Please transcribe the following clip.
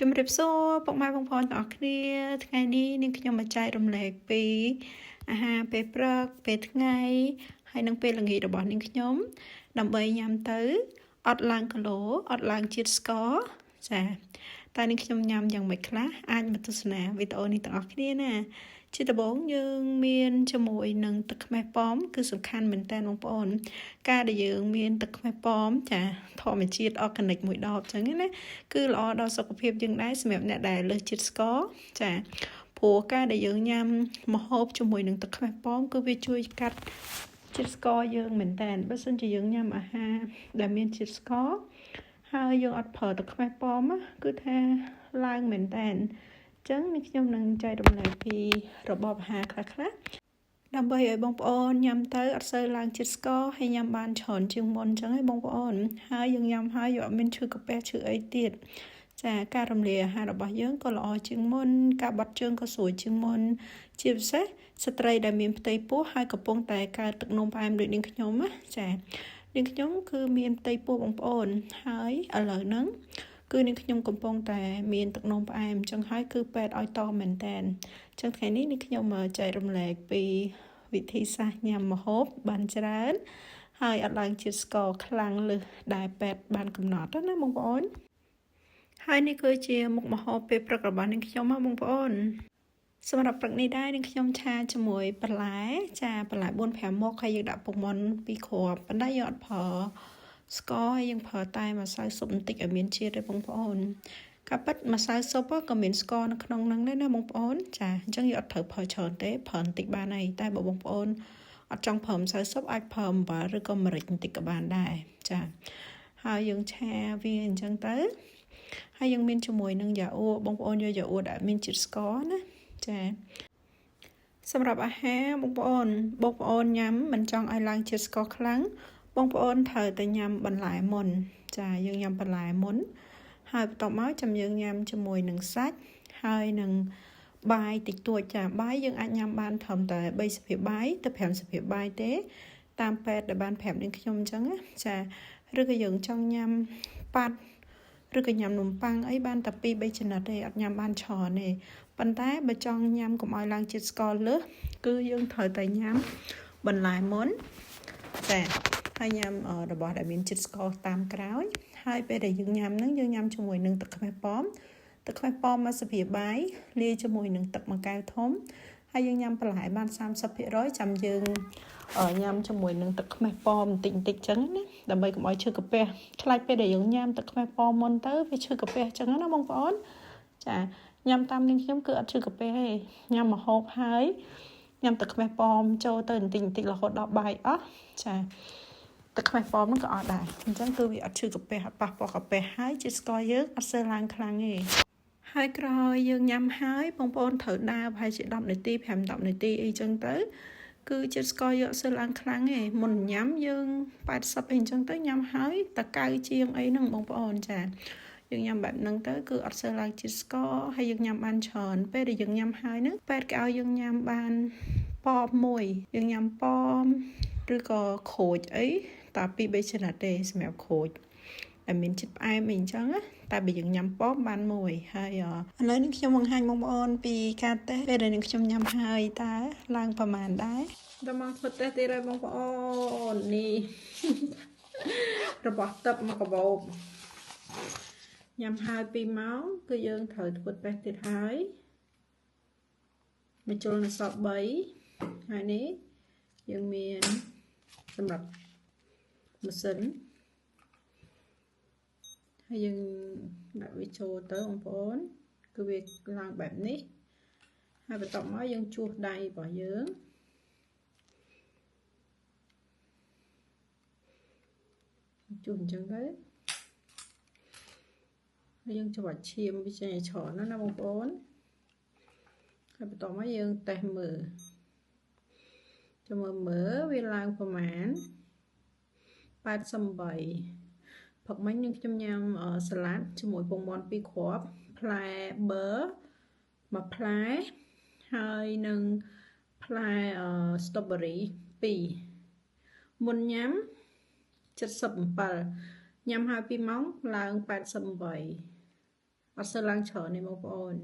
ជំរាបសួរពុកម៉ែបងប្អូនទាំងអស់គ្នាថ្ងៃនេះនាងខ្ញុំមកចែករំលែកពីអាហារពេលព្រឹកពេលថ្ងៃហើយនិងពេលល្ងាចរបស់នាងខ្ញុំដើម្បីញ៉ាំទៅអត់ឡើងគីឡូអត់ឡើងជាតិស្ករចាតើនាងខ្ញុំញ៉ាំយ៉ាងម៉េចខ្លះអាចមកទស្សនាវីដេអូនេះទាំងអស់គ្នាណាជាដំបូងយើងមានជាមួយនឹងទឹកខ្មេះប៉ោមគឺសំខាន់មែនតើបងប្អូនការដែលយើងមានទឹកខ្មេះប៉ោមចាធម្មជាតិ organic មួយដបចឹងណាគឺល្អដល់សុខភាពយើងដែរសម្រាប់អ្នកដែលលើសជាតិស្ករចាព្រោះការដែលយើងញ៉ាំម្ហូបជាមួយនឹងទឹកខ្មេះប៉ោមគឺវាជួយកាត់ជាតិស្ករយើងមែនតើបើសិនជាយើងញ៉ាំអាហារដែលមានជាតិស្ករហើយយើងអត់ប្រើទឹកខ្មេះប៉ោមគឺថាឡើងមែនតើចឹងនេះខ្ញុំនឹងចែករំលែកពីរបបអាហារខ្លះៗដើម្បីឲ្យបងប្អូនញ៉ាំទៅអត់សូវឡើងជាតិស្ករហើយញ៉ាំបានច្រើនជាងមុនចឹងហើយបងប្អូនហើយយើងញ៉ាំហើយយើងអត់មានឈឺកាពះឈឺអីទៀតចាការរំលាយអាហាររបស់យើងក៏ល្អជាងមុនការបត់ជើងក៏ស្រួលជាងមុនជាពិសេសស្ត្រីដែលមានផ្ទៃពោះហើយកំពុងតែកើតទឹកនោមផ្អែមដូចនាងខ្ញុំណាចានាងខ្ញុំគឺមានផ្ទៃពោះបងប្អូនហើយឥឡូវហ្នឹងគឺនាងខ្ញុំកំពុងតែមានទឹកនោមផ្អែមចឹងហើយគឺពេទ្យឲ្យតមែនតែនចឹងថ្ងៃនេះនាងខ្ញុំមកចែករំលែកពីវិធីសាស្ត្រញ៉ាំម្ហូបបានច្រើនហើយអត់ឡើងជាតិស្ករខ្លាំងលើសដែលពេទ្យបានកំណត់ណាបងប្អូនហើយនេះគឺជាមុខម្ហូបពេលព្រឹករបស់នាងខ្ញុំណាបងប្អូនសម្រាប់ព្រឹកនេះដែរនាងខ្ញុំឆាជាមួយបន្លែចាបន្លែ 4-5 មុខហើយយើងដាក់ពងមាន់2គ្រាប់ប៉ុន្តែយើងអត់ប្រើស្ករហើយយើងប្រើតែម្សៅស៊ុបបន្តិចឲ្យមានជាតិទេបងប្អូនការប៉ិតម្សៅស៊ុបក៏មានស្ករនៅក្នុងហ្នឹងដែរណាបងប្អូនចាអញ្ចឹងយើងអត់ត្រូវប្រើច្រើនទេប្រើបន្តិចបានហើយតែបើបងប្អូនអត់ចង់ប្រើម្សៅស៊ុបអាចប្រើអំបិលឬក៏ម្រេចបន្តិចក៏បានដែរចាហើយយើងឆាវាអញ្ចឹងទៅហើយយើងមានជាមួយនឹងយ៉ាអ៊ូបងប្អូនយកយ៉ាអ៊ូដែលមានជាតិស្ករណាចាសម្រាប់អាហារបងប្អូនញ៉ាំមិនចង់ឲ្យឡើងជាតិស្ករខ្លាំងបងប្អូនត្រូវតែញ៉ាំបន្លែមុនចាយើងញ៉ាំបន្លែមុនហើយបន្ទាប់មកចាំយើងញ៉ាំជាមួយនឹងសាច់ហើយនឹងបាយតិចតួចចាបាយយើងអាចញ៉ាំបានត្រឹមតែ3សភាបាយទៅ5សភាបាយទេតាមពេទ្យដែលបានប្រាប់នាងខ្ញុំអញ្ចឹងណាចាឬក៏យើងចង់ញ៉ាំប៉ាត់ឬក៏ញ៉ាំនំប៉័ងអីបានតែ2-3ចំណិតទេអត់ញ៉ាំបានច្រើនទេប៉ុន្តែបើចង់ញ៉ាំកុំឲ្យឡើងជាតិស្ករលើសគឺយើងត្រូវតែញ៉ាំបន្លែមុនចាហើយញ៉ាំរបស់ដែលមានជាតិស្ករតាមក្រោយហើយពេលដែលយើងញ៉ាំហ្នឹងយើងញ៉ាំជាមួយនឹងទឹកខ្មេះប៉ោមទឹកខ្មេះប៉ោមមួយសភាបាយលាយជាមួយនឹងទឹកមួយកែវធំហើយយើងញ៉ាំបន្លែបាន30%ចាំយើងញ៉ាំជាមួយនឹងទឹកខ្មេះប៉ោមបន្តិចចឹងណាដើម្បីកុំឲ្យឈឺកាពះខ្លាចពេលដែលយើងញ៉ាំទឹកខ្មេះប៉ោមមុនទៅវាឈឺកាពះចឹងណាបងប្អូនចាញ៉ាំតាមនាងខ្ញុំគឺអត់ឈឺកាពះទេញ៉ាំម្ហូបហើយញ៉ាំទឹកខ្មេះប៉ោមចូលទៅបន្តិចរហូតដល់បាយអស់ចាទឹកខ្មេះប៉ោមហ្នឹងក៏អត់ដែរអញ្ចឹងគឺវាអត់ឈឺកាពះអត់ប៉ះពាល់កាពះហើយជាតិស្ករយើងអត់សូវឡើងខ្លាំងទេហើយក្រោយយើងញ៉ាំហើយបងប្អូនត្រូវដើរប្រហែលជា10នាទី5-10នាទីអីចឹងទៅគឺជាតិស្ករយើងអត់សូវឡើងខ្លាំងទេមុនញ៉ាំយើង80អីចឹងទៅញ៉ាំហើយតកៅជាងអីហ្នឹងបងប្អូនចាយើងញ៉ាំបែបហ្នឹងទៅគឺអត់សូវឡើងជាតិស្ករហើយយើងញ៉ាំបានច្រើនពេលដែលយើងញ៉ាំហើយហ្នឹងពេទ្យគេឲ្យយើងញ៉ាំបានប៉មមួយយើងញ៉ាំប៉មឬក៏ក្រូចអីតែ2-3ចំណិតទេសម្រាប់ក្រូចដែលមានជាតិផ្អែមអីអញ្ចឹងណាតែបើយើងញ៉ាំប៉មបានមួយហើយឥឡូវនេះខ្ញុំបង្ហាញបងប្អូនពីការតេស្តពេលដែលខ្ញុំញ៉ាំហើយតើឡើងប្រមាណដែរដល់មកធ្វើតេស្តទៀតហើយបងប្អូននេះរបស់ទឹកមកកាបូបញ៉ាំហើយ2ម៉ោងគឺយើងត្រូវធ្វើតេស្តទៀតហើយមកជុលនៅសល់3ហើយនេះយើងមានសម្រាប់ម៉ាស៊ីនហើយយើងដាក់វាចូលទៅបងប្អូនគឺវាឡើងបែបនេះហើយបន្ទាប់មកយើងជួសដៃរបស់យើងជួសអញ្ចឹងទៅហើយយើងច្របាច់ឈាមវាចេញឲ្យច្រើនណាបងប្អូនហើយបន្ទាប់មកយើងតេស្តមើលចាំមើលវាឡើងប្រមាណ88ផឹកមិញខ្ញុំញ៉ាំសាឡាត់ជាមួយពងមាន់2គ្រាប់ផ្លែប៊ឺមួយផ្លែហើយនឹងផ្លែស្ទ្រូប៊េរី2មុនញ៉ាំ77ញ៉ាំហើយ2ម៉ោងឡើង88 អត់សូវឡើងច្រើនទេបងប្អូន